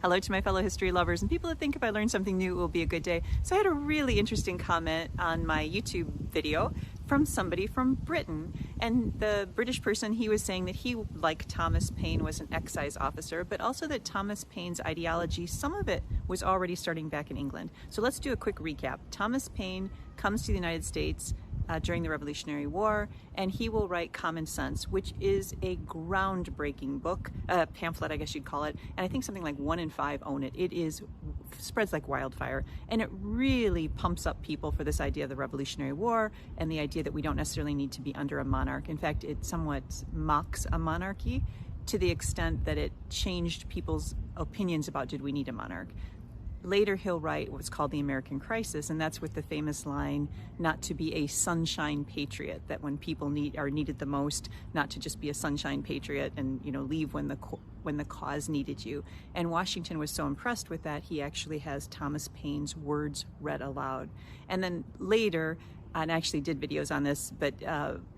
Hello to my fellow history lovers and people that think if I learn something new, it will be a good day. So I had a really interesting comment on my YouTube video from somebody from Britain. And the British person, he was saying that he, like Thomas Paine, was an excise officer, but also that Thomas Paine's ideology, some of it was already starting back in England. So let's do a quick recap. Thomas Paine comes to the United States during the Revolutionary War, and he will write Common Sense, which is a groundbreaking book, pamphlet I guess you'd call it, and I think something like 1 in 5 own it. It spreads like wildfire, and it really pumps up people for this idea of the Revolutionary War and the idea that we don't necessarily need to be under a monarch. In fact, it somewhat mocks a monarchy to the extent that it changed people's opinions about did we need a monarch. Later he'll write what's called the American Crisis, and that's with the famous line, not to be a sunshine patriot, that when people are needed the most, not to just be a sunshine patriot and leave when the cause needed you. And Washington was so impressed with that, he actually has Thomas Paine's words read aloud. And then later, and I actually did videos on this, but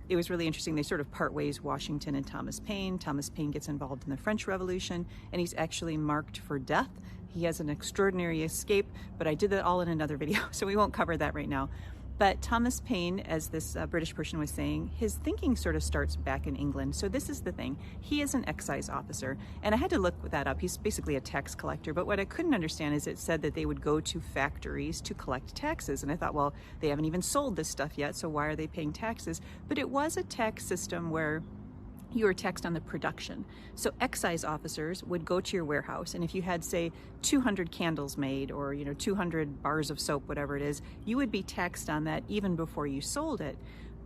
it was really interesting. They sort of part ways, Washington and Thomas Paine. Thomas Paine gets involved in the French Revolution, and he's actually marked for death. He has an extraordinary escape, but I did that all in another video, so we won't cover that right now. But Thomas Paine, as this British person was saying, his thinking sort of starts back in England. So this is the thing. He is an excise officer, and I had to look that up. He's basically a tax collector, but what I couldn't understand is it said that they would go to factories to collect taxes. And I thought, well, they haven't even sold this stuff yet, so why are they paying taxes? But it was a tax system where you were taxed on the production. So excise officers would go to your warehouse, and if you had, say, 200 candles made or 200 bars of soap, whatever it is, you would be taxed on that even before you sold it.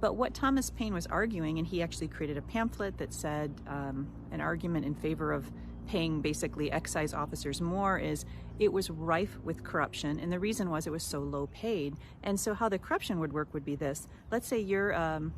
But what Thomas Paine was arguing, and he actually created a pamphlet that said an argument in favor of paying basically excise officers more, is it was rife with corruption, and the reason was it was so low paid. And so how the corruption would work would be this. Let's say you're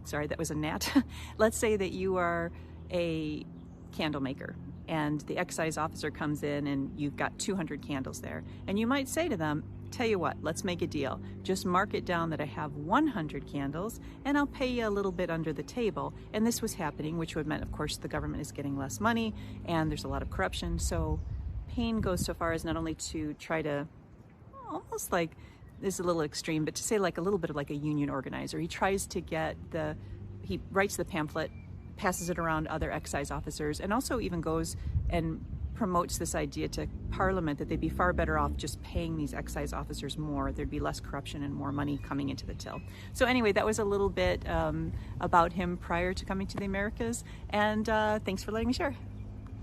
sorry, that was a gnat. Let's say that you are a candle maker, and the excise officer comes in and you've got 200 candles there, and you might say to them, tell you what, let's make a deal. Just mark it down that I have 100 candles and I'll pay you a little bit under the table. And this was happening, which would mean, of course, the government is getting less money and there's a lot of corruption. So Paine goes so far as not only to try to, almost like, this is a little extreme, but to say like a little bit of like a union organizer. He tries to he writes the pamphlet, passes it around other excise officers, and also even goes and promotes this idea to Parliament that they'd be far better off just paying these excise officers more. There'd be less corruption and more money coming into the till. So anyway, that was a little bit about him prior to coming to the Americas, and thanks for letting me share.